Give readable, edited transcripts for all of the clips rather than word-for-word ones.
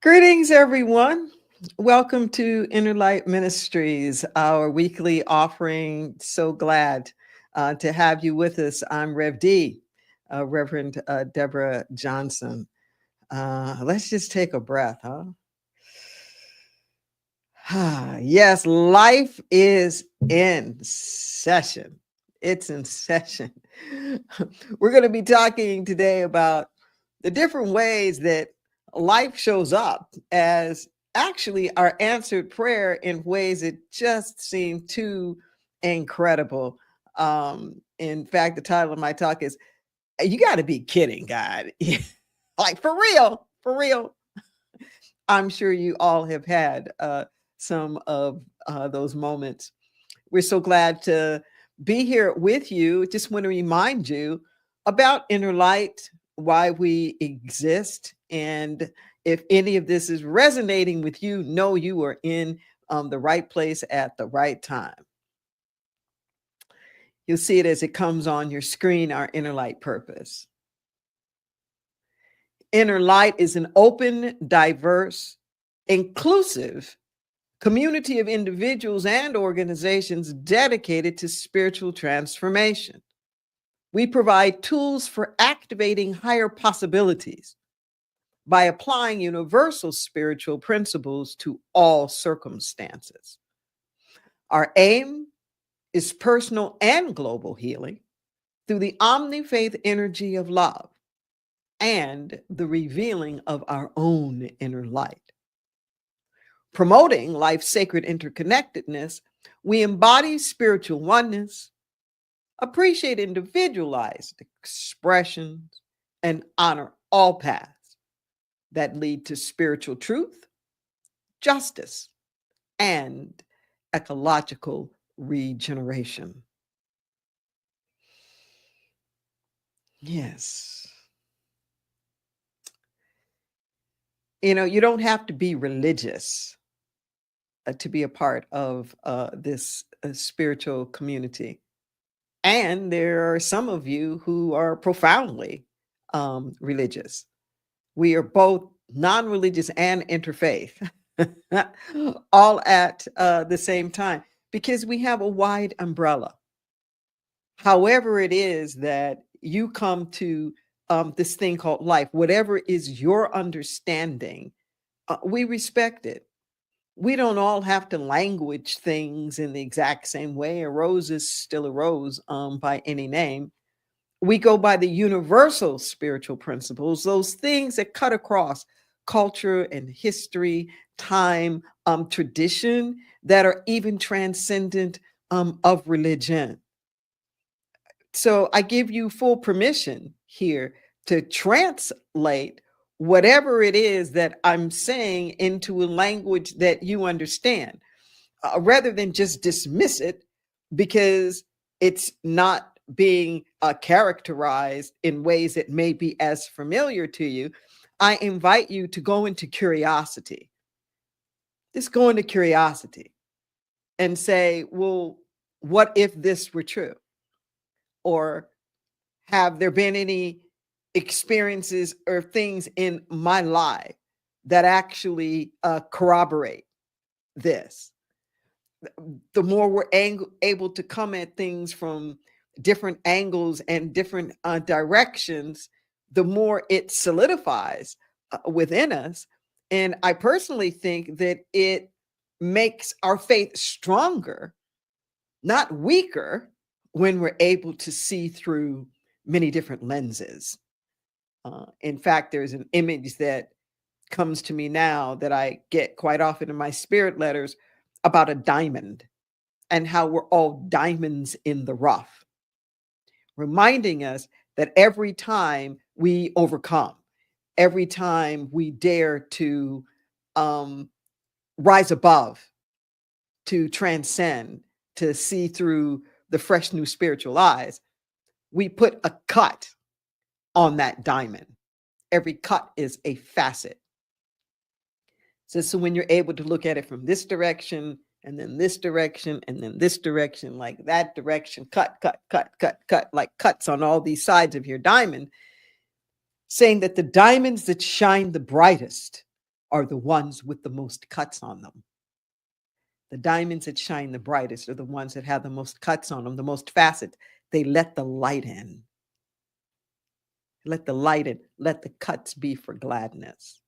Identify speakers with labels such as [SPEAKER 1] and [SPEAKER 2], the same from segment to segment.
[SPEAKER 1] Greetings, everyone. Welcome to Inner Light Ministries, our weekly offering. So glad to have you with us. I'm Rev D, Reverend Deborah Johnson. Let's just take a breath, huh? Yes, life is in session. It's in session. We're going to be talking today about the different ways that life shows up as actually our answered prayer in ways that just seem too incredible. In fact, the title of my talk is You Got to Be Kidding, God. Like for real, for real. I'm sure you all have had some of those moments. We're so glad to be here with you. Just want to remind you about Inner Light, why we exist, and if any of this is resonating with you, know you are in the right place at the right time. You'll see it as it comes on your screen, our Inner Light purpose. Inner Light is an open, diverse, inclusive community of individuals and organizations dedicated to spiritual transformation. We provide tools for activating higher possibilities by applying universal spiritual principles to all circumstances. Our aim is personal and global healing through the omni-faith energy of love and the revealing of our own inner light. Promoting life's sacred interconnectedness, we embody spiritual oneness, appreciate individualized expressions, and honor all paths that lead to spiritual truth, justice, and ecological regeneration. Yes. You don't have to be religious to be a part of this spiritual community. And there are some of you who are profoundly religious. We are both non religious and interfaith, all at the same time, because we have a wide umbrella. However, it is that you come to this thing called life, whatever is your understanding, we respect it. We don't all have to language things in the exact same way. A rose is still a rose by any name. We go by the universal spiritual principles, those things that cut across culture and history, time, tradition, that are even transcendent of religion. So I give you full permission here to translate whatever it is that I'm saying into a language that you understand, rather than just dismiss it because it's not being characterized in ways that may be as familiar to you. I invite you to go into curiosity. Just go into curiosity and say, well, what if this were true? Or have there been any experiences or things in my life that actually corroborate this? The more we're able to come at things from different angles and different directions, the more it solidifies within us. And I personally think that it makes our faith stronger, not weaker, when we're able to see through many different lenses. In fact, there's an image that comes to me now that I get quite often in my spirit letters about a diamond and how we're all diamonds in the rough, reminding us that every time we overcome, every time we dare to rise above, to transcend, to see through the fresh new spiritual eyes, we put a cut on that diamond. Every cut is a facet. So when you're able to look at it from this direction, and then this direction, and then this direction, like that direction, cut, like cuts on all these sides of your diamond, saying that the diamonds that shine the brightest are the ones with the most cuts on them. The diamonds that shine the brightest are the ones that have the most cuts on them, the most facets. They let the light in. Let the light in. Let the cuts be for gladness.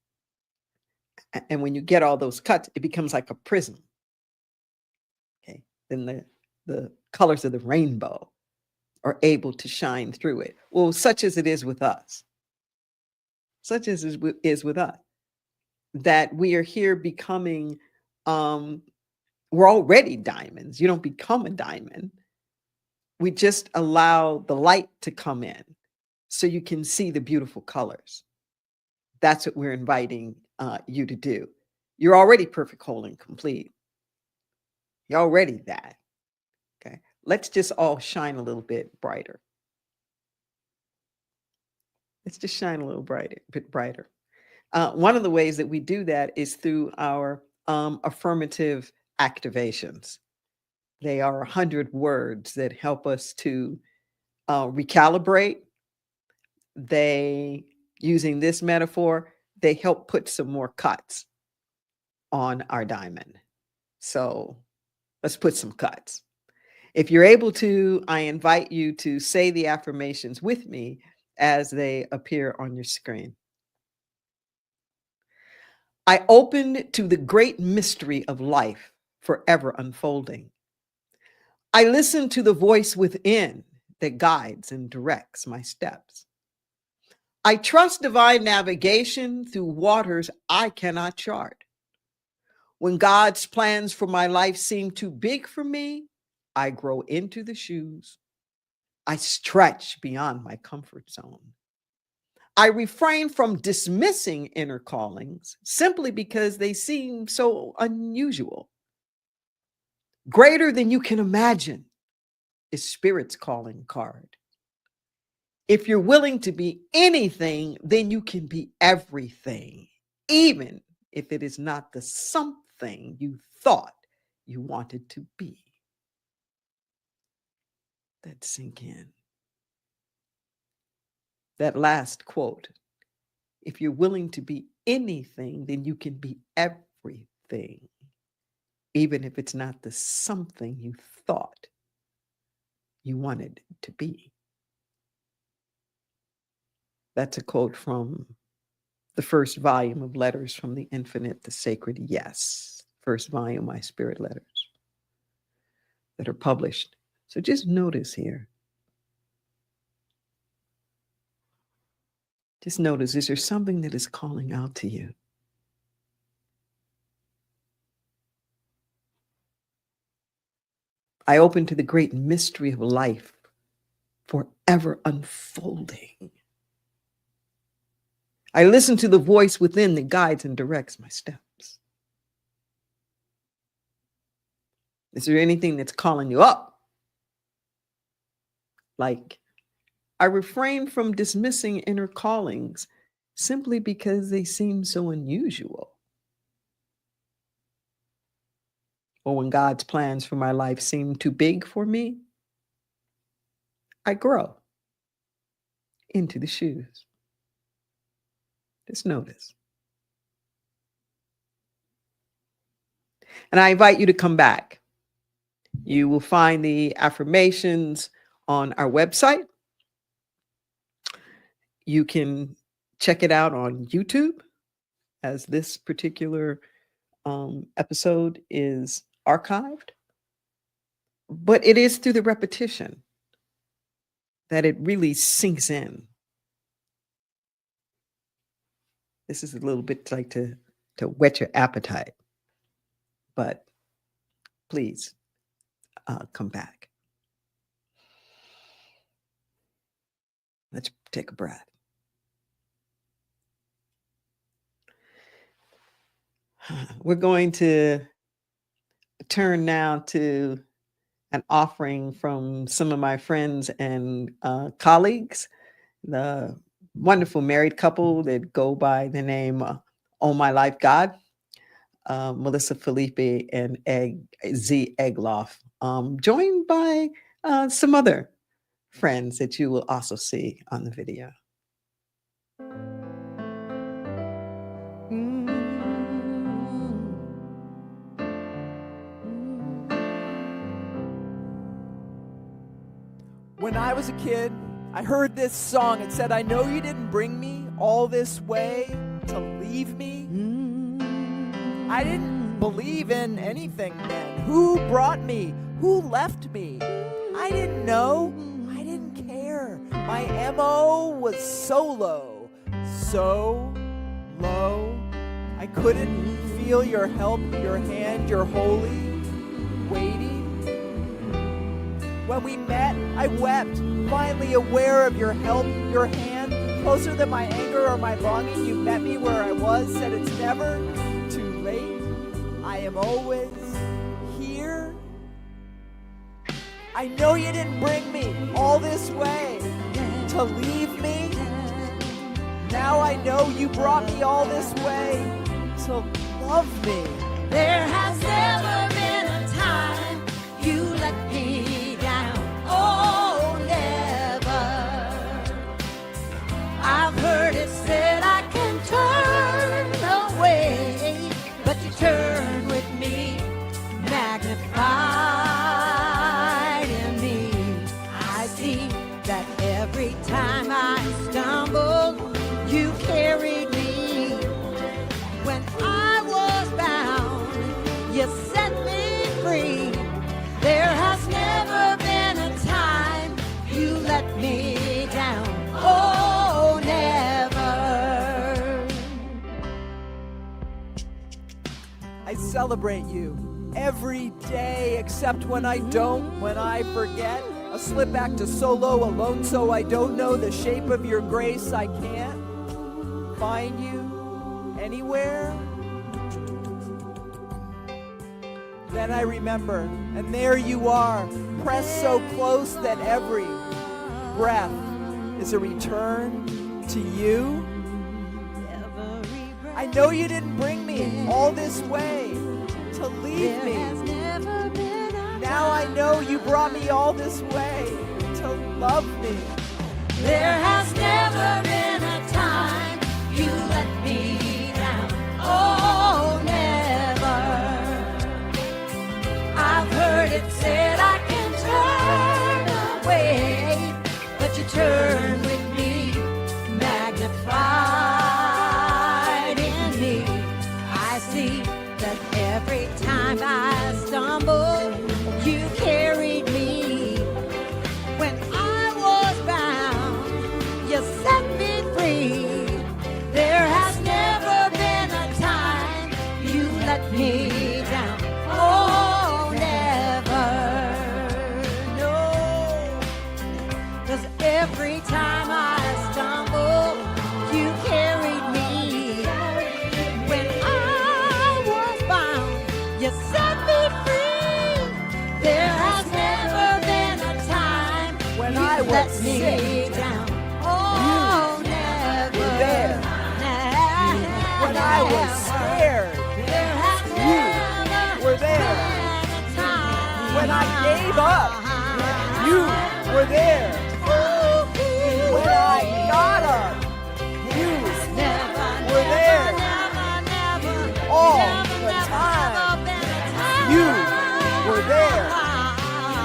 [SPEAKER 1] And when you get all those cuts, it becomes like a prism. Okay. Then the colors of the rainbow are able to shine through it. Well, such as it is with us. Such as is with us. That we are here becoming, we're already diamonds. You don't become a diamond. We just allow the light to come in so you can see the beautiful colors. That's what we're inviting you to do. You're already perfect, whole, and complete. You're already that. Okay. Let's just all shine a little bit brighter. Let's just shine a little bit brighter. One of the ways that we do that is through our affirmative activations. They are 100 words that help us to recalibrate. They, using this metaphor, they help put some more cuts on our diamond. So let's put some cuts. If you're able to, I invite you to say the affirmations with me as they appear on your screen. I open to the great mystery of life forever unfolding. I listen to the voice within that guides and directs my steps. I trust divine navigation through waters I cannot chart. When God's plans for my life seem too big for me, I grow into the shoes. I stretch beyond my comfort zone. I refrain from dismissing inner callings simply because they seem so unusual. Greater than you can imagine is Spirit's calling card. If you're willing to be anything, then you can be everything, even if it is not the something you thought you wanted to be. That sink in. That last quote, if you're willing to be anything, then you can be everything, even if it's not the something you thought you wanted to be. That's a quote from the first volume of Letters from the Infinite, the Sacred Yes, first volume, My Spirit Letters, that are published. So just notice here. Just notice, is there something that is calling out to you? I open to the great mystery of life forever unfolding. I listen to the voice within that guides and directs my steps. Is there anything that's calling you up? Like, I refrain from dismissing inner callings simply because they seem so unusual. Or when God's plans for my life seem too big for me, I grow into the shoes. Just notice. And I invite you to come back. You will find the affirmations on our website. You can check it out on YouTube, as this particular episode is archived. But it is through the repetition that it really sinks in. This is a little bit like to whet your appetite. But please come back. Let's take a breath. We're going to turn now to an offering from some of my friends and colleagues, the wonderful married couple that go by the name Oh My Life God, Melissa Felipe and Z Egloff, joined by some other friends that you will also see on the video.
[SPEAKER 2] When I was a kid, I heard this song. It said, I know you didn't bring me all this way to leave me. I didn't believe in anything then. Who brought me? Who left me? I didn't know. I didn't care. My MO was solo. So low. I couldn't feel your help, your hand, your holy waiting. When we met, I wept, finally aware of your help, your hand, closer than my anger or my longing. You met me where I was, said it's never too late. I am always here. I know you didn't bring me all this way to leave me. Now I know you brought me all this way to love me.
[SPEAKER 3] There has never been a time you let me down. Oh, never. I've heard it said I can turn away, but you turn with me, magnified in me. I see that every time I stumble, you carried me. When I was bound, you set me free. There has never been a time you let me down. Oh, never.
[SPEAKER 2] I celebrate you every day, except when I don't, when I forget. A slip back to solo alone, so I don't know the shape of your grace. I can't find you anywhere. Then I remember, and there you are, pressed so close that every breath is a return to you. I know you didn't bring me all this way to leave me. Now I know you brought me all this way to love me.
[SPEAKER 3] There has never been a time you let me down. Oh, never. I've heard it said I can turn away, but you turn with me, magnified in me. I see that every time I stumble, you carried me. When I was bound, you set me free. There has never been a time you let me down. Oh, never. No. 'Cause every time I stumble, you carried me. When I was bound, you set me free. There has never been a time
[SPEAKER 2] When
[SPEAKER 3] you
[SPEAKER 2] I was
[SPEAKER 3] let me
[SPEAKER 2] sick,
[SPEAKER 3] down. Oh, never.
[SPEAKER 2] were there. When I was scared,
[SPEAKER 3] There has never
[SPEAKER 2] were there.
[SPEAKER 3] been a time.
[SPEAKER 2] When I gave up, you were there. When I got up, you were there. All the time, you were there.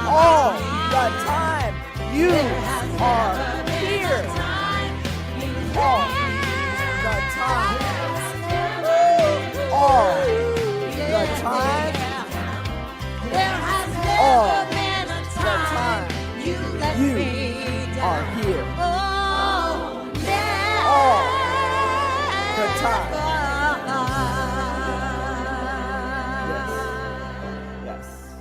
[SPEAKER 2] All the time, you are here. All the time. All the time.
[SPEAKER 3] There has
[SPEAKER 2] All
[SPEAKER 3] never been a
[SPEAKER 2] the
[SPEAKER 3] time
[SPEAKER 2] time.
[SPEAKER 3] you let
[SPEAKER 2] You
[SPEAKER 3] me
[SPEAKER 2] are
[SPEAKER 3] down.
[SPEAKER 2] here.
[SPEAKER 3] Oh, never.
[SPEAKER 2] All the time. Yes.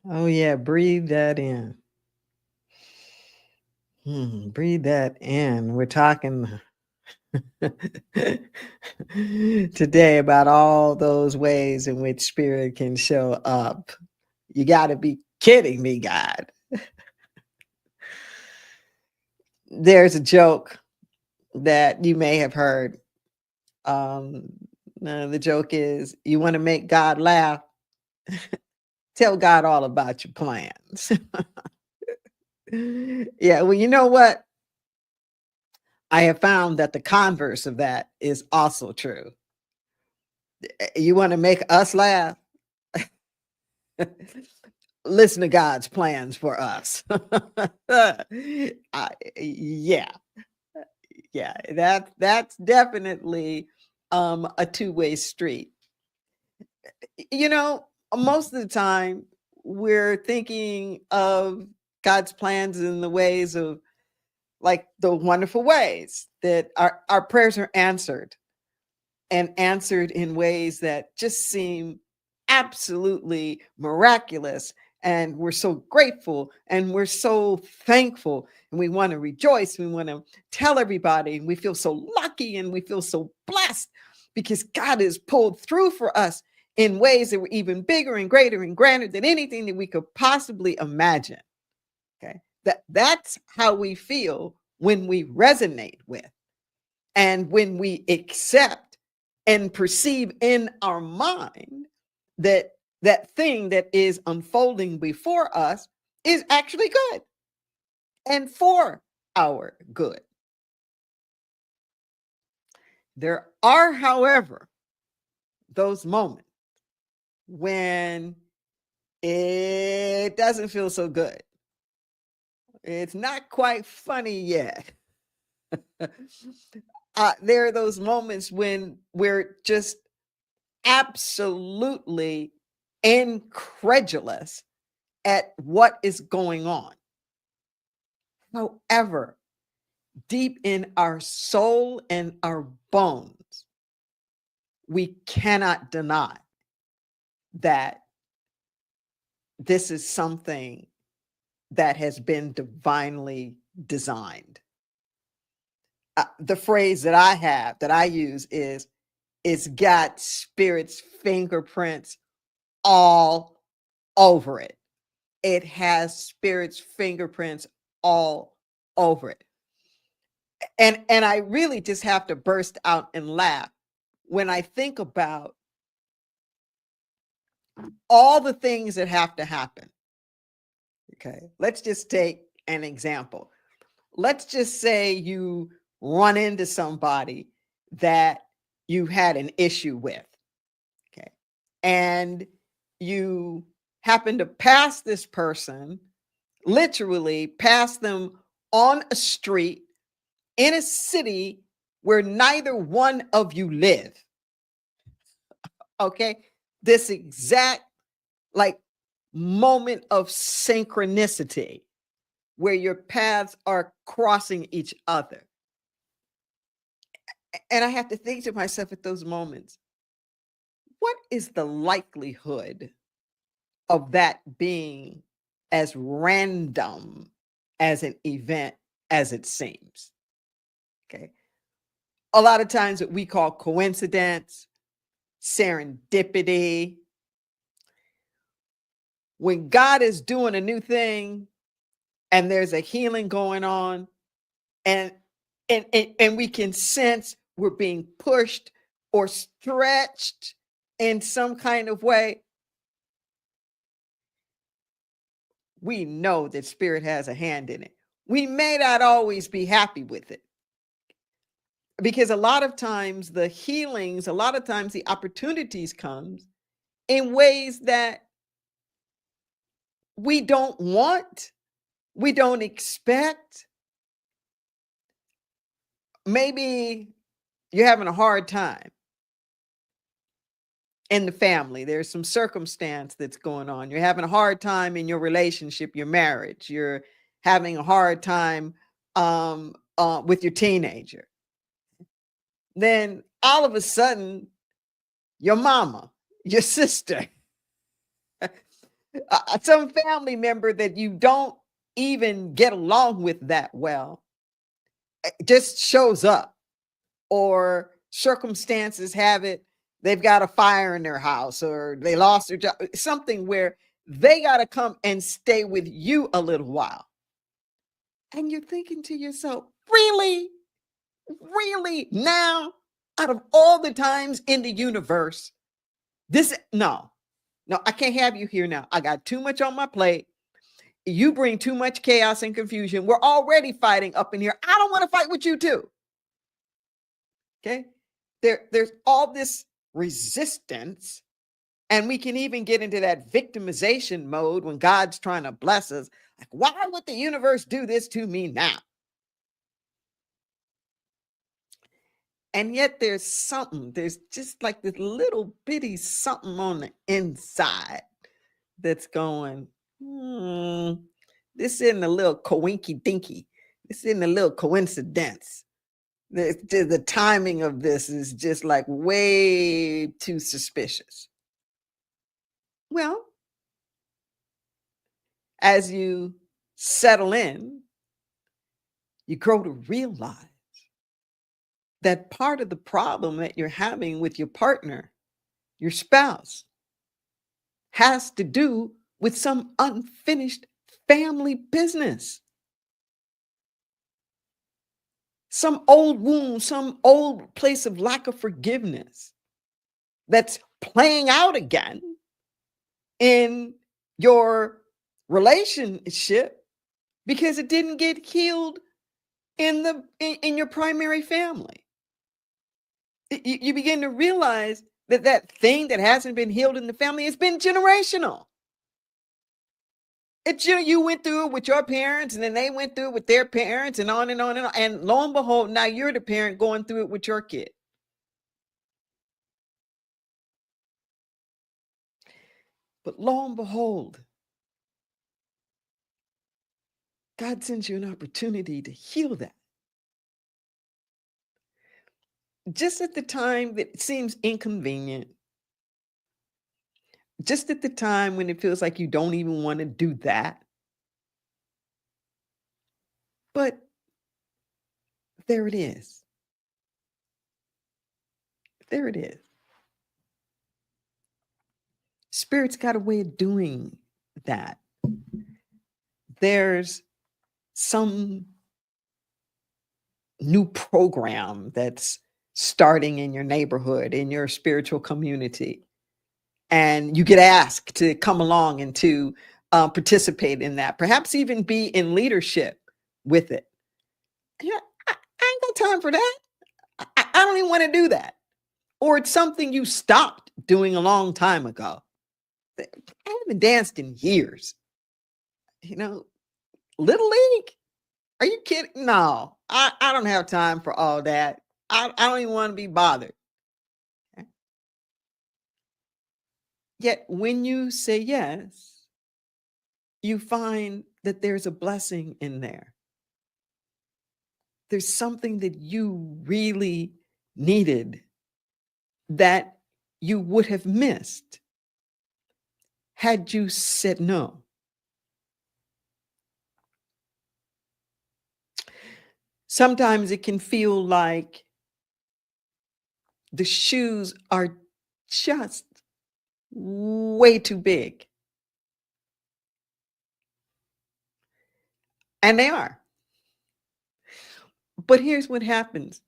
[SPEAKER 1] Oh, yeah. Breathe that in. Breathe that in. We're talking today about all those ways in which spirit can show up. You got to be kidding me, God. There's a joke that you may have heard. The joke is, you want to make God laugh? Tell God all about your plans. Yeah, well, you know what? I have found that the converse of that is also true. You want to make us laugh? Listen to God's plans for us. Yeah, yeah, that's definitely a two-way street. You know, most of the time we're thinking of God's plans in the ways of like the wonderful ways that our prayers are answered and answered in ways that just seem absolutely miraculous. And we're so grateful and we're so thankful. And we want to rejoice. We want to tell everybody. And we feel so lucky and we feel so blessed because God has pulled through for us in ways that were even bigger and greater and grander than anything that we could possibly imagine. Okay. That's how we feel when we resonate with and when we accept and perceive in our mind that that thing that is unfolding before us is actually good and for our good. There are, however, those moments when it doesn't feel so good. It's not quite funny yet. There are those moments when we're just absolutely incredulous at what is going on. However, deep in our soul and our bones, we cannot deny that this is something that has been divinely designed. The phrase that I have, that I use is, it's got Spirit's fingerprints all over it. It has Spirit's fingerprints all over it. And I really just have to burst out and laugh when I think about all the things that have to happen. Okay, let's just take an example. Let's just say you run into somebody that you had an issue with. Okay, and you happen to pass this person, literally pass them on a street in a city where neither one of you live. Okay, this exact like moment of synchronicity where your paths are crossing each other. And I have to think to myself at those moments, what is the likelihood of that being as random as an event as it seems? Okay. A lot of times what we call coincidence, serendipity. When God is doing a new thing and there's a healing going on, and we can sense we're being pushed or stretched in some kind of way, we know that Spirit has a hand in it. We may not always be happy with it because a lot of times the healings, a lot of times the opportunities comes in ways that we don't want, we don't expect. Maybe you're having a hard time in the family. There's some circumstance that's going on. You're having a hard time in your relationship, your marriage. You're having a hard time with your teenager. Then all of a sudden, your mama, your sister, some family member that you don't even get along with that well, just shows up, or circumstances have it, they've got a fire in their house or they lost their job, something where they got to come and stay with you a little while. And you're thinking to yourself, really? Really? Now, out of all the times in the universe, no, I can't have you here now. I got too much on my plate. You bring too much chaos and confusion. We're already fighting up in here. I don't want to fight with you too. Okay. There's all this resistance And we can even get into that victimization mode when God's trying to bless us. Like, why would the universe do this to me now? And yet there's something, there's just like this little bitty something on the inside that's going, this isn't a little coinky dinky. This isn't a little coincidence. The timing of this is just like way too suspicious. Well, as you settle in, you grow to realize that part of the problem that you're having with your partner, your spouse, has to do with some unfinished family business. Some old wound, some old place of lack of forgiveness that's playing out again in your relationship because it didn't get healed in your primary family. You begin to realize that thing that hasn't been healed in the family has been generational. It's you went through it with your parents, and then they went through it with their parents, and on and on and on. And lo and behold, now you're the parent going through it with your kid. But lo and behold, God sends you an opportunity to heal that. Just at the time that it seems inconvenient, just at the time when it feels like you don't even want to do that. But there it is. There it is. Spirit's got a way of doing that. There's some new program that's starting in your neighborhood, in your spiritual community, and you get asked to come along and to participate in that, perhaps even be in leadership with it. Yeah, I ain't got time for that. I don't even want to do that. Or it's something you stopped doing a long time ago. I haven't danced in years. Little League? Are you kidding? No, I don't have time for all that. I don't even want to be bothered. Yet when you say yes, you find that there's a blessing in there. There's something that you really needed that you would have missed had you said no. Sometimes it can feel like the shoes are just way too big. And they are. But here's what happens.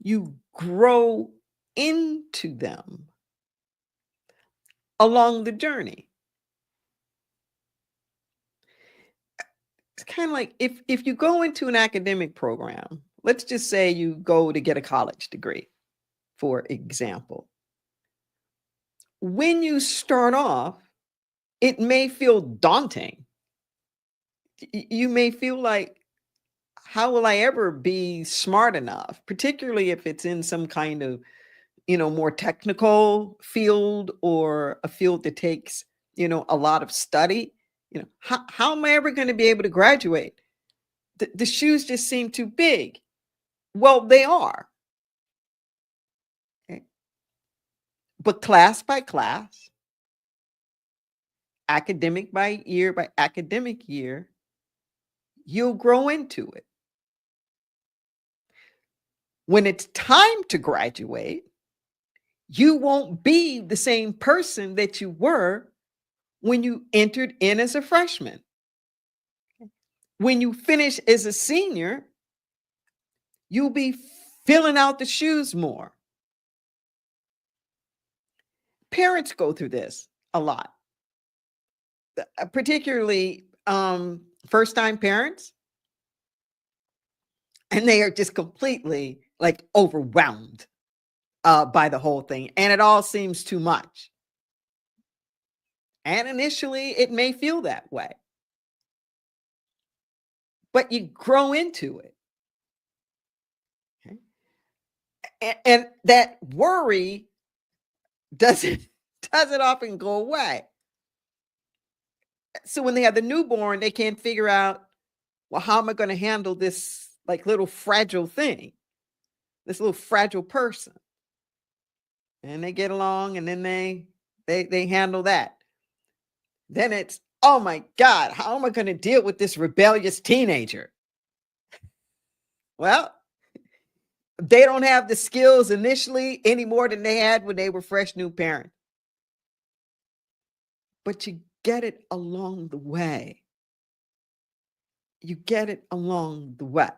[SPEAKER 1] You grow into them along the journey. It's kind of like if you go into an academic program, let's just say you go to get a college degree, for example. When you start off, it may feel daunting. You may feel like, how will I ever be smart enough, particularly if it's in some kind of, more technical field or a field that takes, a lot of study. How am I ever going to be able to graduate? The shoes just seem too big. Well, they are. Okay. But class by class, academic by academic year, you'll grow into it. When it's time to graduate, you won't be the same person that you were when you entered in as a freshman. When you finish as a senior, you'll be filling out the shoes more. Parents go through this a lot, particularly first-time parents, and they are just completely like overwhelmed by the whole thing, and it all seems too much. And initially, it may feel that way, but you grow into it. Okay? And that worry doesn't often go away. So when they have the newborn, they can't figure out, well, how am I going to handle this like little fragile thing, this little fragile person? And they get along, and then they handle that. Then it's, oh my God, how am I going to deal with this rebellious teenager? Well, they don't have the skills initially any more than they had when they were fresh new parents. But you get it along the way. You get it along the way.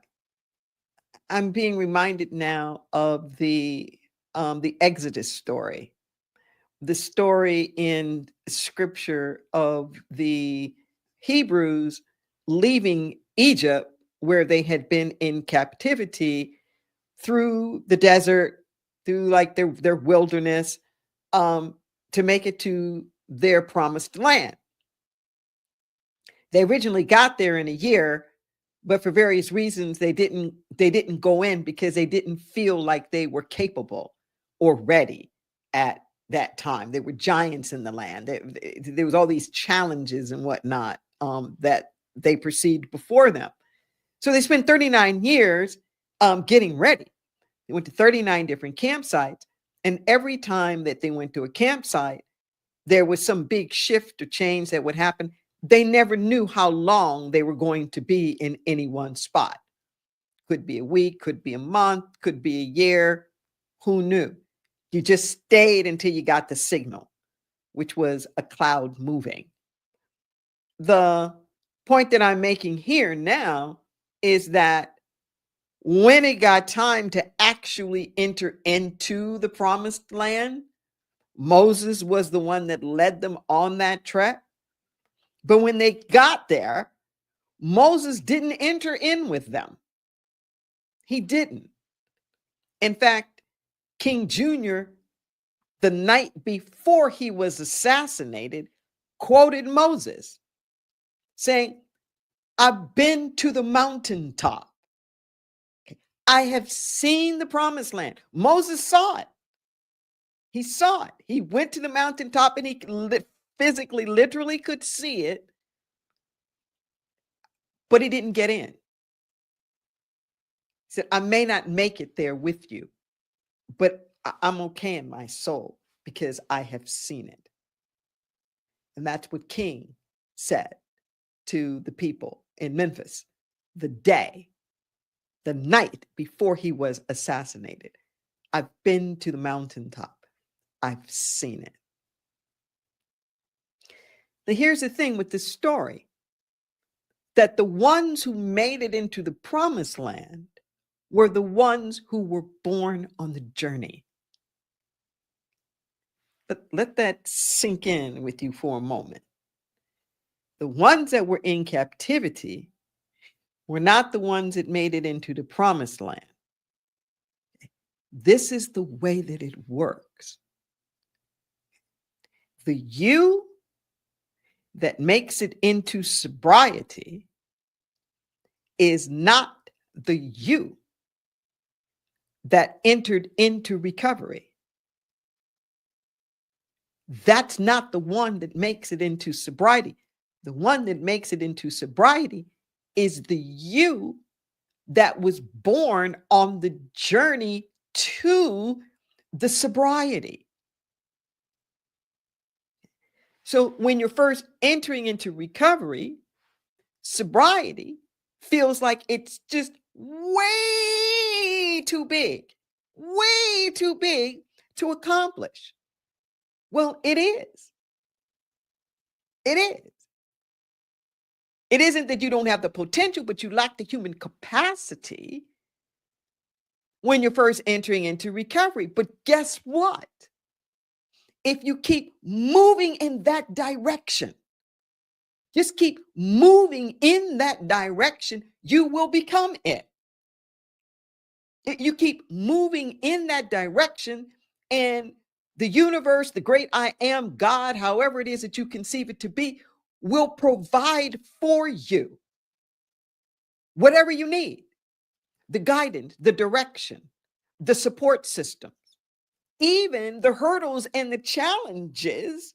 [SPEAKER 1] I'm being reminded now of the Exodus story, the story in scripture of the Hebrews leaving Egypt, where they had been in captivity, through the desert, through like their wilderness, to make it to their promised land. They originally got there in a year, but for various reasons they didn't go in because they didn't feel like they were capable or ready at that time. There were giants in the land. There was all these challenges and whatnot that they perceived before them. So they spent 39 years getting ready. They went to 39 different campsites, and every time that they went to a campsite, there was some big shift or change that would happen. They never knew how long they were going to be in any one spot. Could be a week, could be a month, could be a year. Who knew? You just stayed until you got the signal, which was a cloud moving. The point that I'm making here now is that when it got time to actually enter into the promised land, Moses was the one that led them on that trek. But when they got there, Moses didn't enter in with them. He didn't. In fact, King Jr., the night before he was assassinated, quoted Moses saying, "I've been to the mountaintop. I have seen the promised land." Moses saw it. He saw it. He went to the mountaintop and he physically, literally could see it, but he didn't get in. He said, "I may not make it there with you, but I'm okay in my soul because I have seen it." And that's what King said to the people in Memphis the night before he was assassinated. "I've been to the mountaintop. I've seen it." Now, here's the thing with this story, that the ones who made it into the promised land were the ones who were born on the journey. But let that sink in with you for a moment. The ones that were in captivity were not the ones that made it into the promised land. This is the way that it works. The you that makes it into sobriety is not the you that entered into recovery. That's not the one that makes it into sobriety. The one that makes it into sobriety is the you that was born on the journey to the sobriety. So when you're first entering into recovery, sobriety feels like it's just way too big to accomplish. Well, it is. It is. It isn't that you don't have the potential, but you lack the human capacity when you're first entering into recovery. But guess what? If you keep moving in that direction, just keep moving in that direction, you will become it. You keep moving in that direction, and The universe, the great I am, God, however it is that you conceive it to be, will provide for you whatever you need, the guidance, the direction, the support systems, even the hurdles and the challenges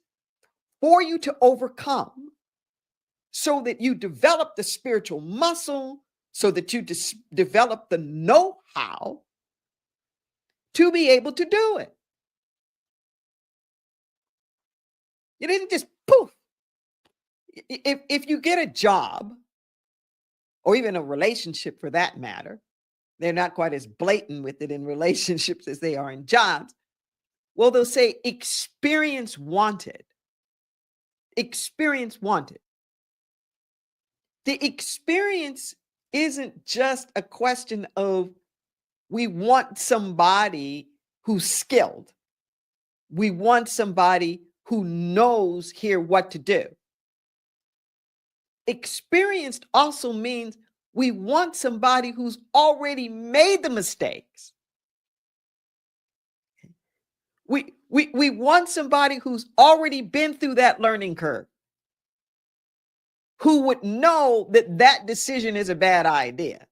[SPEAKER 1] for you to overcome, so that you develop the spiritual muscle, so that you develop the know-how to be able to do it. You didn't just poof. If you get a job, or even a relationship for that matter, they're not quite as blatant with it in relationships as they are in jobs. Well, they'll say experience wanted. Experience wanted. The experience isn't just a question of we want somebody who's skilled. We want somebody who knows here what to do. Experienced also means we want somebody who's already made the mistakes. We want somebody who's already been through that learning curve, who would know that that decision is a bad idea,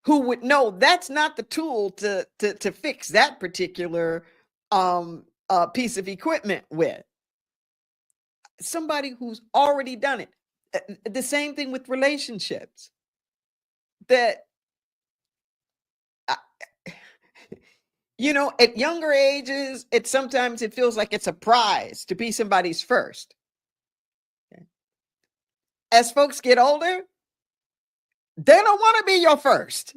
[SPEAKER 1] who would know that's not the tool to fix that particular piece of equipment with. Somebody who's already done it. The same thing with relationships. That, at younger ages, sometimes it feels like it's a prize to be somebody's first. Okay. As folks get older, they don't want to be your first.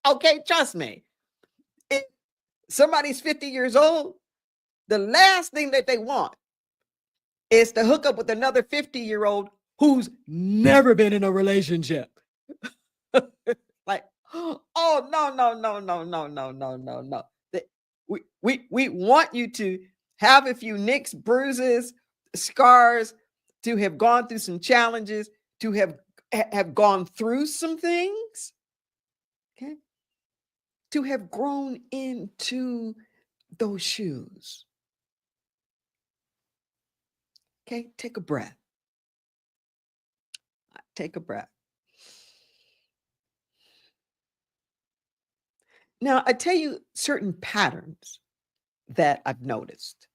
[SPEAKER 1] Okay, trust me. If somebody's 50 years old, the last thing that they want is to hook up with another 50-year-old who's never been in a relationship. Like, oh, no. We want you to have a few nicks, bruises, scars, to have gone through some challenges, to have gone through some things, okay? To have grown into those shoes. Okay, take a breath. Take a breath. Now, I tell you certain patterns that I've noticed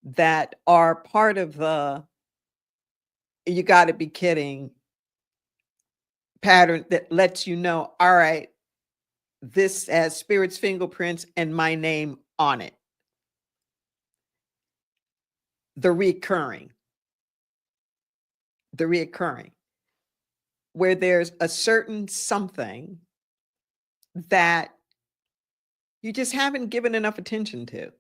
[SPEAKER 1] that are part of the you got to be kidding pattern that lets you know, all right, this has Spirit's fingerprints and my name on it. The reoccurring, where there's a certain something that you just haven't given enough attention to.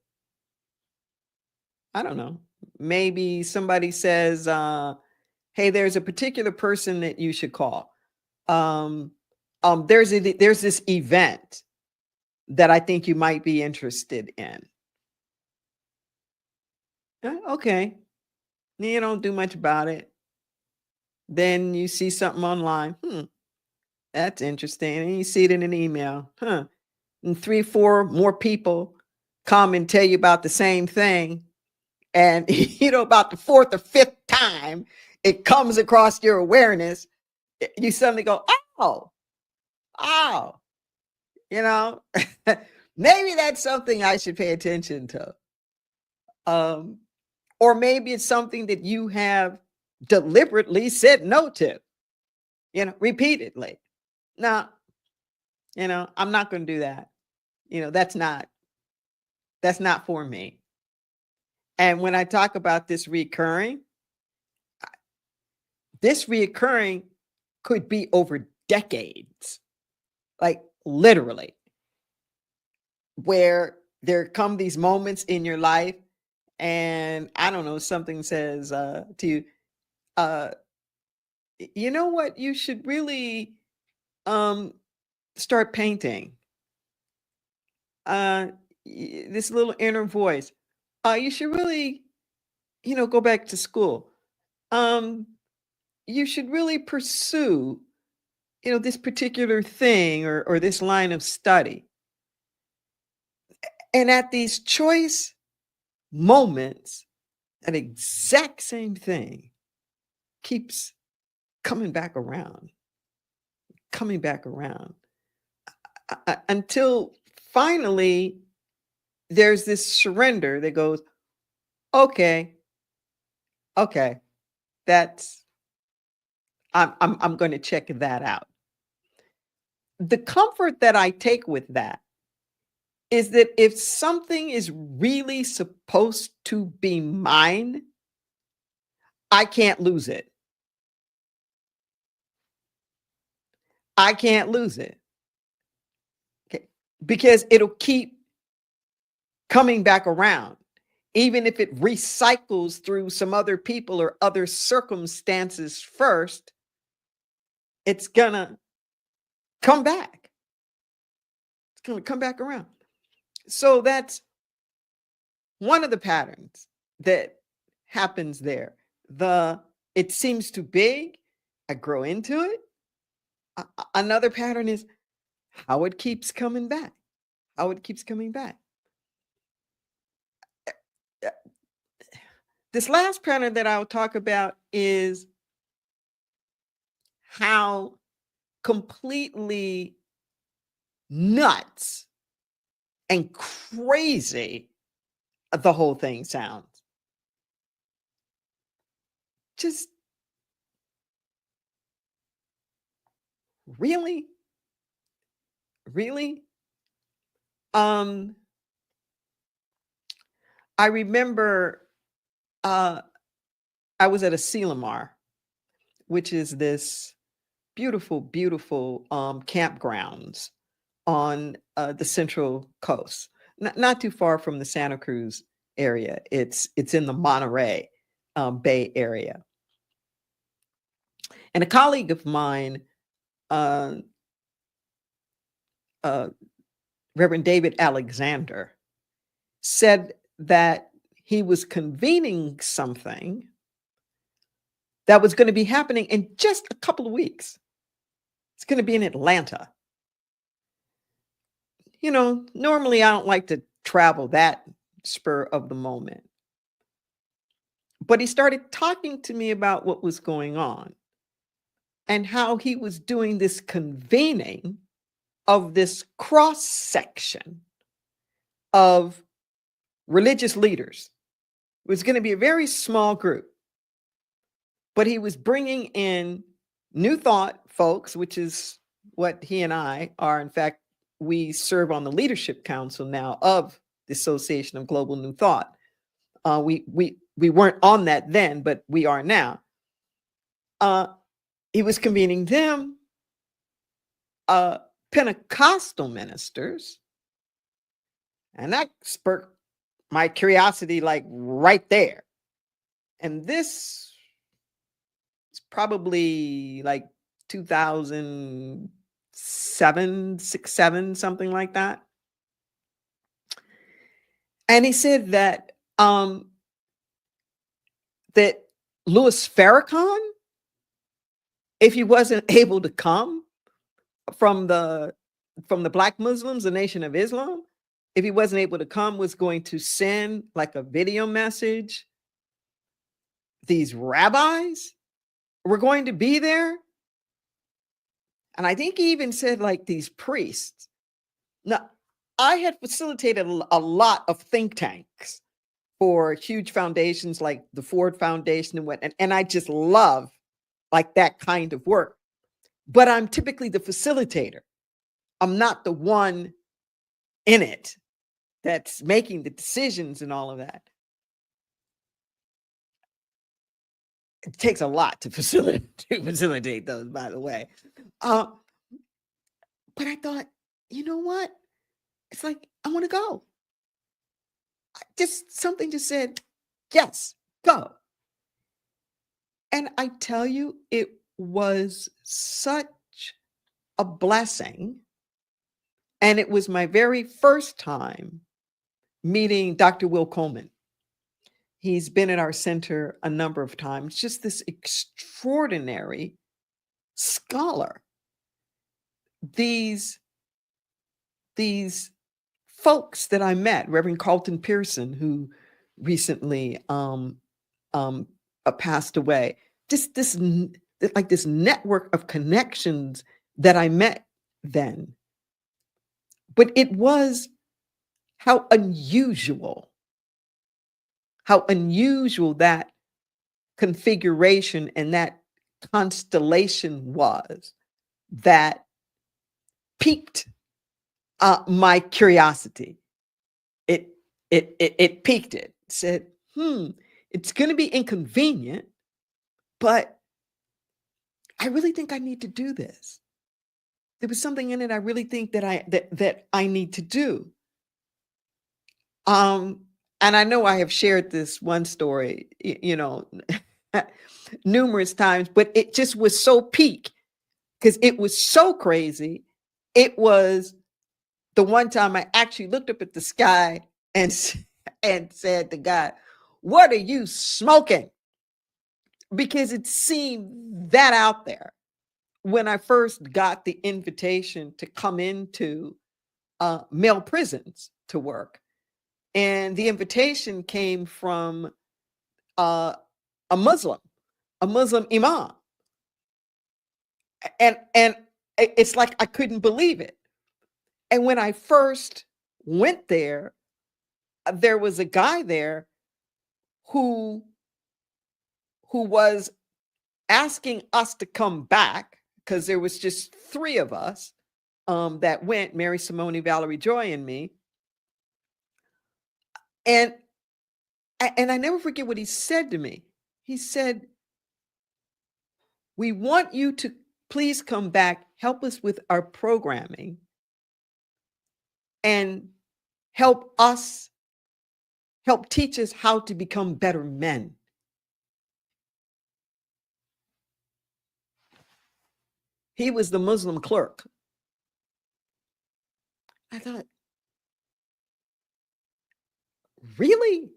[SPEAKER 1] I don't know. Maybe somebody says, hey, there's a particular person that you should call. There's this event that I think you might be interested in. Okay. You don't do much about it. Then you see something online. That's interesting. And you see it in an email. And 3-4 more people come and tell you about the same thing. And, about the 4th or 5th time it comes across your awareness, you suddenly go, oh, maybe that's something I should pay attention to. Or maybe it's something that you have deliberately said no to, repeatedly. No, I'm not going to do that. That's not for me. And when I talk about this reoccurring could be over decades, like literally, where there come these moments in your life and I don't know, something says to you, you know what, you should really start painting. This little inner voice, you should really, go back to school. You should really pursue, this particular thing or this line of study. And at these choice moments, that exact same thing keeps coming back around, coming back around until finally there's this surrender that goes, okay, okay, that's I'm going to check that out. The comfort that I take with that is that if something is really supposed to be mine, I can't lose it. I can't lose it. Okay. Because it'll keep coming back around. Even if it recycles through some other people or other circumstances first, it's gonna come back. It's gonna come back around. So that's one of the patterns that happens there. It seems too big, I grow into it. Another pattern is how it keeps coming back. How it keeps coming back. This last pattern that I'll talk about is how completely nuts and crazy the whole thing sounds. Just really? Really? I remember I was at a Silomar, which is this beautiful, beautiful campgrounds on the Central Coast, not too far from the Santa Cruz area. It's in the Monterey Bay area. And a colleague of mine, Reverend David Alexander, said that he was convening something that was going to be happening in just a couple of weeks. It's going to be in Atlanta. You know, normally I don't like to travel that spur of the moment. But he started talking to me about what was going on and how he was doing this convening of this cross section of religious leaders. It was going to be a very small group, but he was bringing in New Thought folks, which is what he and I are. In fact, we serve on the leadership council now of the Association of Global New Thought. We weren't on that then, but we are now. He was convening them, Pentecostal ministers, and that spurred my curiosity like right there. And this is probably like 2007, 6, 7, something like that. And he said that that Louis Farrakhan, if he wasn't able to come from the Black Muslims, the Nation of Islam, if he wasn't able to come, was going to send like a video message. These rabbis were going to be there. And I think he even said like these priests. Now, I had facilitated a lot of think tanks for huge foundations like the Ford Foundation and I just love like that kind of work. But I'm typically the facilitator. I'm not the one in it that's making the decisions and all of that. It takes a lot to facilitate those, by the way. But I thought, you know what? It's like, I want to go. Something just said, yes, go. And I tell you, it was such a blessing. And it was my very first time meeting Dr. Will Coleman. He's been at our center a number of times, just this extraordinary scholar. These folks that I met, Reverend Carlton Pearson, who recently passed away. Just like this network of connections that I met then. But it was how unusual that configuration and that constellation was that piqued my curiosity. It piqued it. Said, it's going to be inconvenient, but I really think I need to do this. There was something in it I really think that I need to do. And I know I have shared this one story, numerous times, but it just was so peak because it was so crazy. It was the one time I actually looked up at the sky and said to God, "What are you smoking?" Because it seemed that out there when I first got the invitation to come into male prisons to work. And the invitation came from a Muslim imam. And it's like I couldn't believe it. And when I first went there was a guy there who was asking us to come back because there was just 3 of us that went, Mary Simone, Valerie Joy, and me. And I never forget what he said to me. He said, "We want you to please come back, help us with our programming, and help teach us how to become better men." He was the Muslim clerk. I thought, really?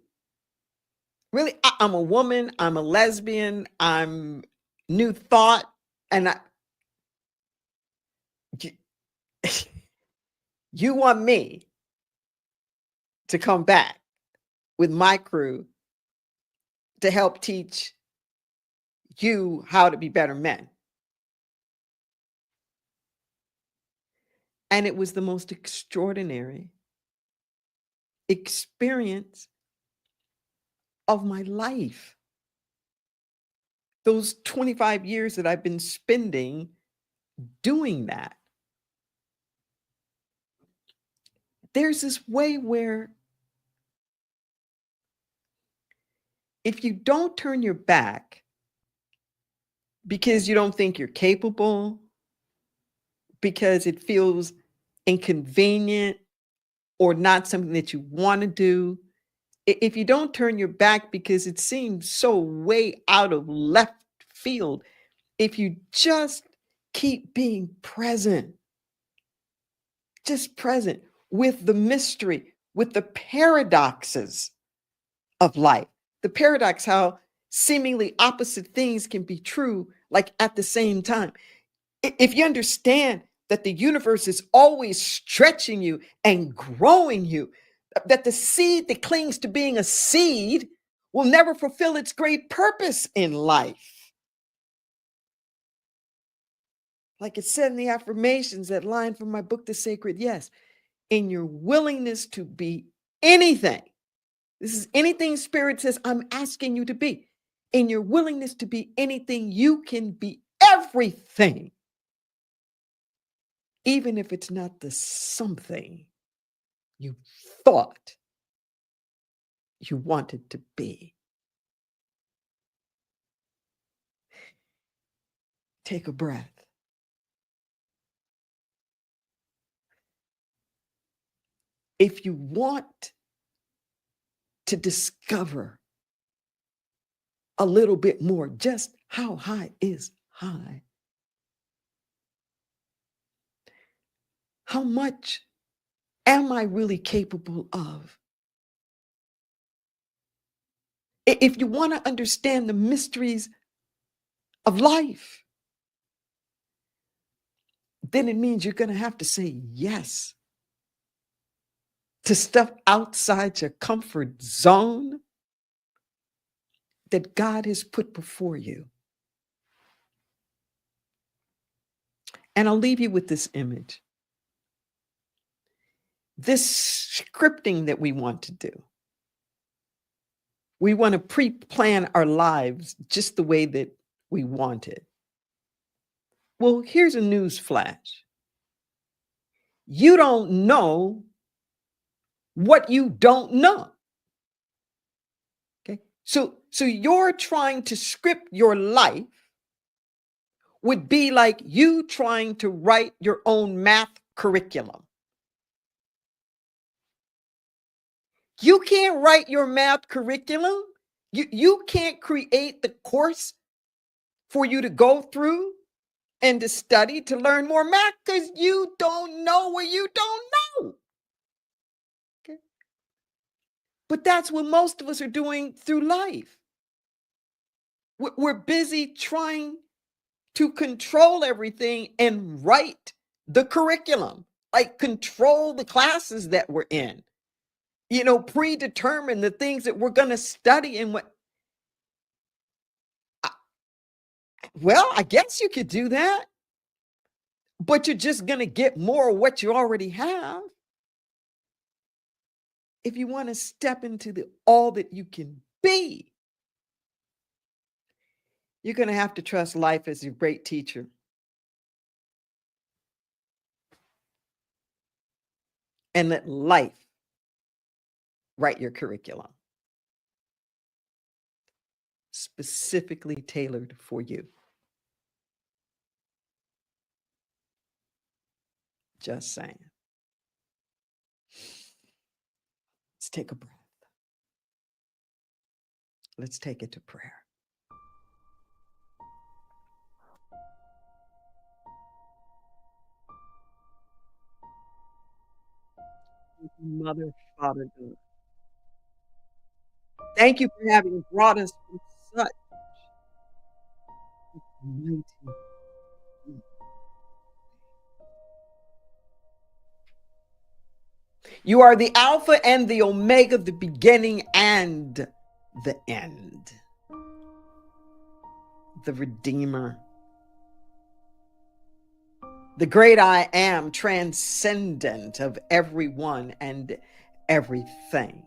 [SPEAKER 1] Really? I'm a woman, I'm a lesbian, I'm New Thought, and you want me to come back with my crew to help teach you how to be better men? And it was the most extraordinary experience of my life. Those 25 years that I've been spending doing that. There's this way where if you don't turn your back because you don't think you're capable, because it feels inconvenient or not something that you want to do, if you don't turn your back because it seems so way out of left field, if you just keep being present, just present with the mystery, with the paradoxes of life, the paradox, how seemingly opposite things can be true, like at the same time. If you understand that the universe is always stretching you and growing you, that the seed that clings to being a seed will never fulfill its great purpose in life. Like it said in the affirmations, that line from my book, The Sacred Yes, in your willingness to be anything. This is anything Spirit says, I'm asking you to be. In your willingness to be anything, you can be everything. Even if it's not the something you thought you wanted to be. Take a breath. If you want to discover a little bit more just how high is high, how much am I really capable of? If you want to understand the mysteries of life, then it means you're going to have to say yes. to stuff outside your comfort zone that God has put before you. And I'll leave you with this image. This scripting that we want to do. We want to pre-plan our lives just the way that we want it. Well, here's a news flash. You don't know what you don't know. Okay? So you're trying to script your life would be like you trying to write your own math curriculum. You can't write your math curriculum. You can't create the course for you to go through and to study to learn more math because you don't know what you don't know. Okay? But that's what most of us are doing through life. We're busy trying to control everything and write the curriculum, like control the classes that we're in. Predetermine the things that we're going to study and what. Well, I guess you could do that, but you're just going to get more of what you already have. If you want to step into all that you can be, you're going to have to trust life as your great teacher. And let life write your curriculum, specifically tailored for you. Just saying. Let's take a breath. Let's take it to prayer. Mother, Father, God. Thank you for having brought us from such mighty. You are the Alpha and the Omega, the beginning and the end. The Redeemer. The great I am, transcendent of everyone and everything.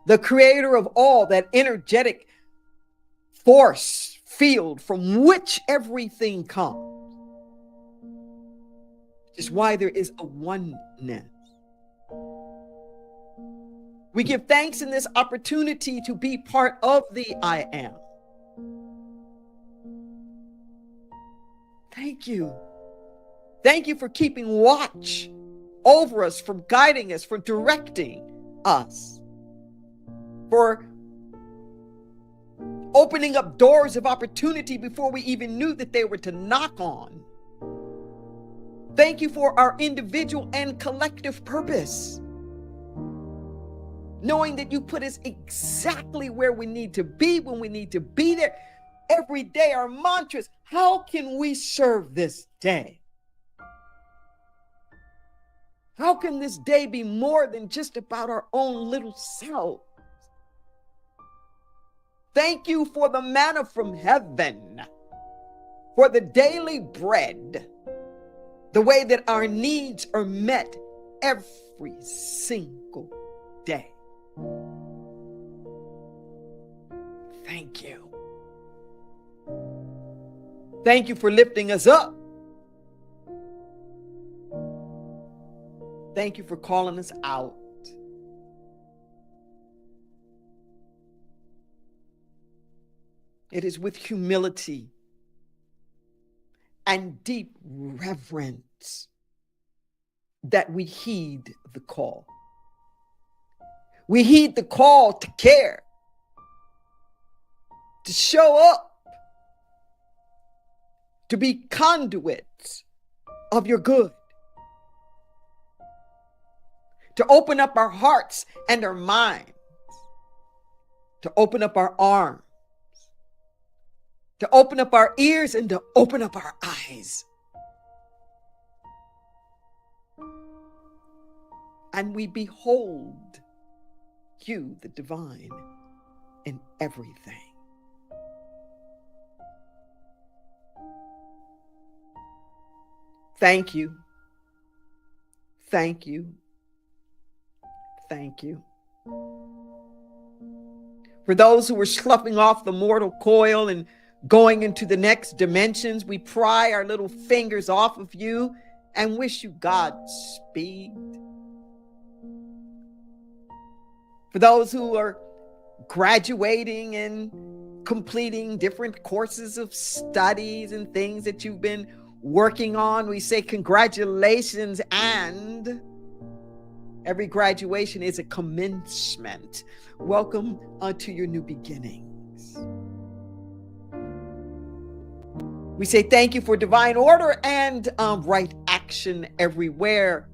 [SPEAKER 1] The creator of all, that energetic force field from which everything comes. Which is why there is a oneness. We give thanks in this opportunity to be part of the I am. Thank you. Thank you for keeping watch over us, for guiding us, for directing us, for opening up doors of opportunity before we even knew that they were to knock on. Thank you for our individual and collective purpose. Knowing that you put us exactly where we need to be when we need to be there. Every day, our mantras, how can we serve this day? How can this day be more than just about our own little selves? Thank you for the manna from heaven, for the daily bread, the way that our needs are met every single day. Thank you. Thank you for lifting us up. Thank you for calling us out. It is with humility and deep reverence that we heed the call. We heed the call to care, to show up, to be conduits of your good, to open up our hearts and our minds, to open up our arms, to open up our ears and to open up our eyes. and we behold you, the divine, in everything. Thank you. Thank you. Thank you. For those who are sloughing off the mortal coil and going into the next dimensions, we pry our little fingers off of you and wish you Godspeed. For those who are graduating and completing different courses of studies and things that you've been working on, we say congratulations, and every graduation is a commencement. Welcome to your new beginnings. We say thank you for divine order and right action everywhere.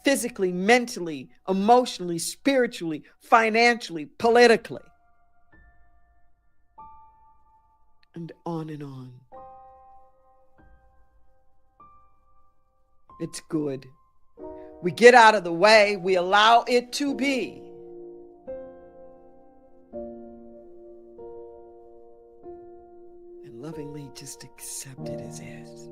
[SPEAKER 1] Physically, mentally, emotionally, spiritually, financially, politically. And on and on. It's good. We get out of the way. We allow it to be. And lovingly just accept it as is.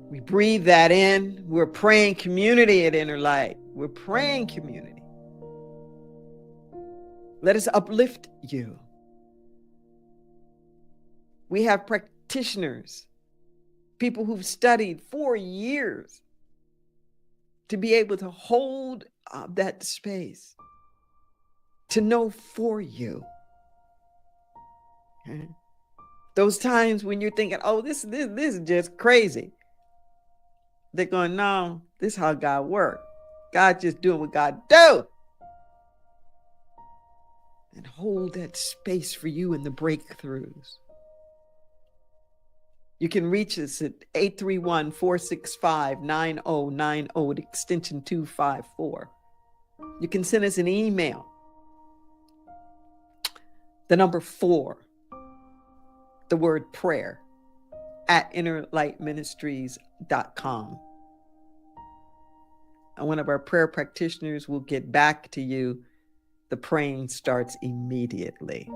[SPEAKER 1] We breathe that in. We're praying community at Inner Light. We're praying community. Let us uplift you. We have practitioners, people who've studied for years to be able to hold that space, to know for you. Okay? Those times when you're thinking, oh, this is just crazy. They're going, no, this is how God works. God just doing what God do. And hold that space for you in the breakthroughs. You can reach us at 831-465-9090 at extension 254. You can send us an email. The number 4, the word prayer, at innerlightministries.com. And one of our prayer practitioners will get back to you. The praying starts immediately.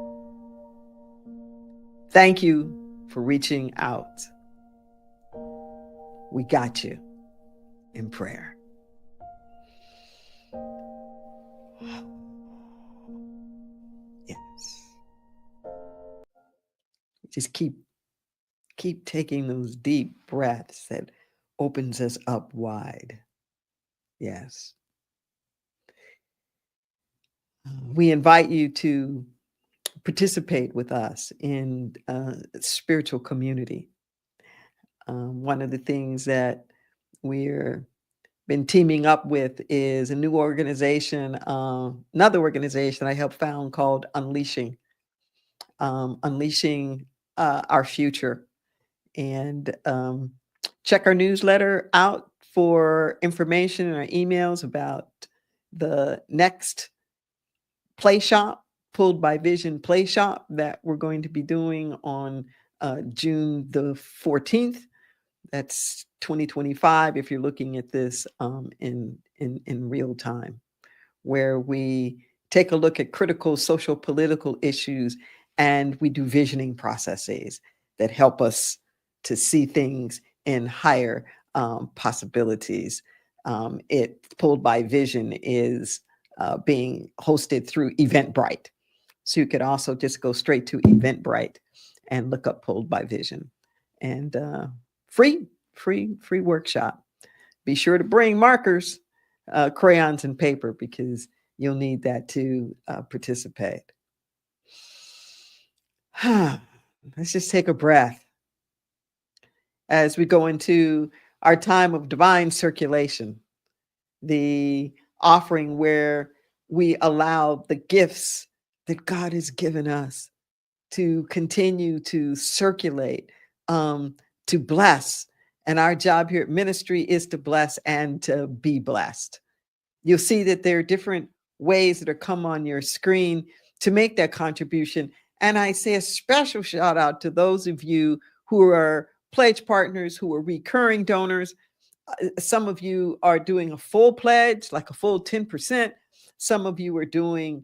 [SPEAKER 1] Thank you for reaching out. We got you in prayer. Yes. Just keep taking those deep breaths that opens us up wide. Yes. We invite you to participate with us in spiritual community. One of the things that we're been teaming up with is a new organization, another organization I helped found called Unleashing Our Future. And check our newsletter out for information and our emails about the next play shop, Pulled by Vision play shop that we're going to be doing on June the 14th. That's 2025 if you're looking at this in real time, where we take a look at critical social political issues and we do visioning processes that help us to see things in higher possibilities. Pulled by Vision is being hosted through Eventbrite. So you could also just go straight to Eventbrite and look up Pulled by Vision. And free workshop. Be sure to bring markers, crayons, and paper because you'll need that to participate. Let's just take a breath as we go into our time of divine circulation, the offering where we allow the gifts that God has given us to continue to circulate, to bless. And our job here at ministry is to bless and to be blessed. You'll see that there are different ways that are come on your screen to make that contribution. And I say a special shout out to those of you who are pledge partners who are recurring donors. Some of you are doing a full pledge, like a full 10%. Some of you are doing,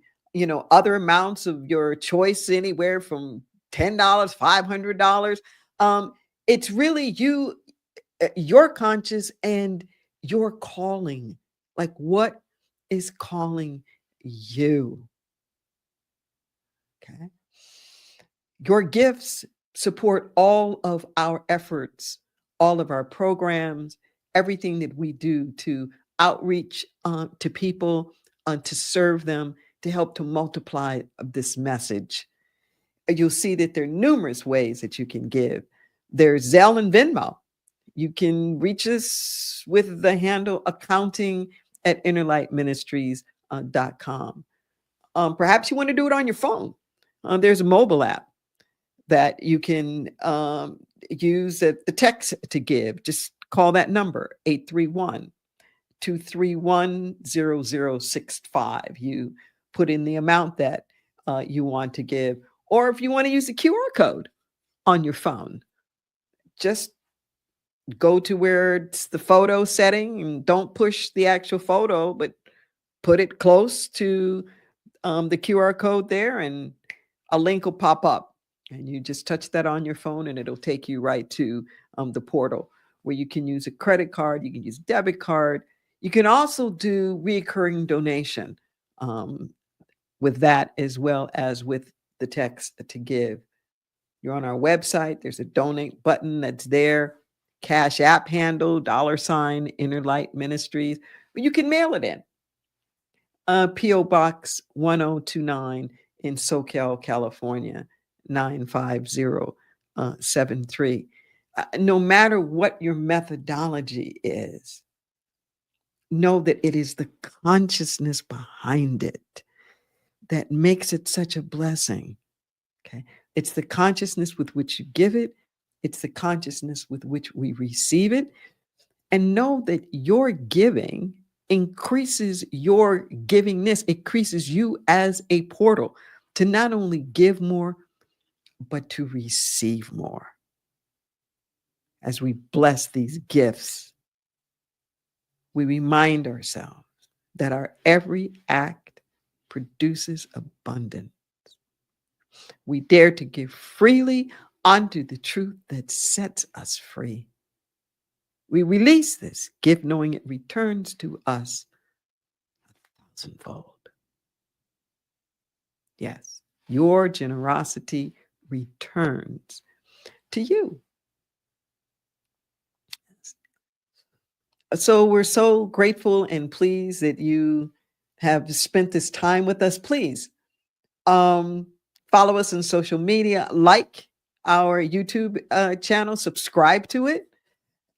[SPEAKER 1] other amounts of your choice, anywhere from $10, $500. It's really you, your conscience, and your calling. Like, what is calling you? Okay. Your gifts support all of our efforts, all of our programs, everything that we do to outreach to people, to serve them, to help to multiply this message. You'll see that there are numerous ways that you can give. There's Zelle and Venmo. You can reach us with the handle accounting@innerlightministries.com. Perhaps you want to do it on your phone. There's a mobile app that you can use the text to give. Just call that number, 831-231-0065. You put in the amount that you want to give. Or if you want to use the QR code on your phone, just go to where it's the photo setting and don't push the actual photo, but put it close to the QR code there, and a link will pop up. And you just touch that on your phone and it'll take you right to the portal where you can use a credit card, you can use a debit card. You can also do recurring donation with that, as well as with the text to give. You're on our website. There's a donate button that's there. Cash App handle, $ Inner Light Ministries. But you can mail it in. P.O. Box 1029 in SoCal, California, 95073. No matter what your methodology is, know that it is the consciousness behind it that makes it such a blessing. Okay. It's the consciousness with which you give it. It's the consciousness with which we receive it. And know that your giving increases your givingness. It increases you as a portal to not only give more, but to receive more. As we bless these gifts, we remind ourselves that our every act produces abundance. We dare to give freely unto the truth that sets us free. We release this gift knowing it returns to us 1,000-fold. Yes, your generosity returns to you. So we're so grateful and pleased that you have spent this time with us. Please follow us on social media, like our YouTube channel, subscribe to it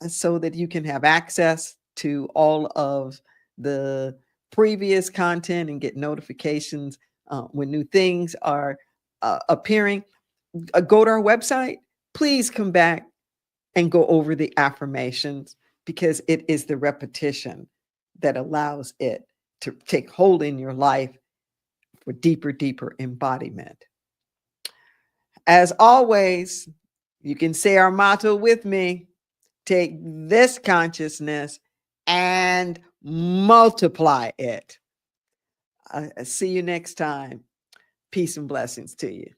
[SPEAKER 1] so that you can have access to all of the previous content and get notifications when new things are appearing. Go to our website. Please come back and go over the affirmations, because it is the repetition that allows it to take hold in your life for deeper, deeper embodiment. As always, you can say our motto with me: take this consciousness and multiply it. See you next time. Peace and blessings to you.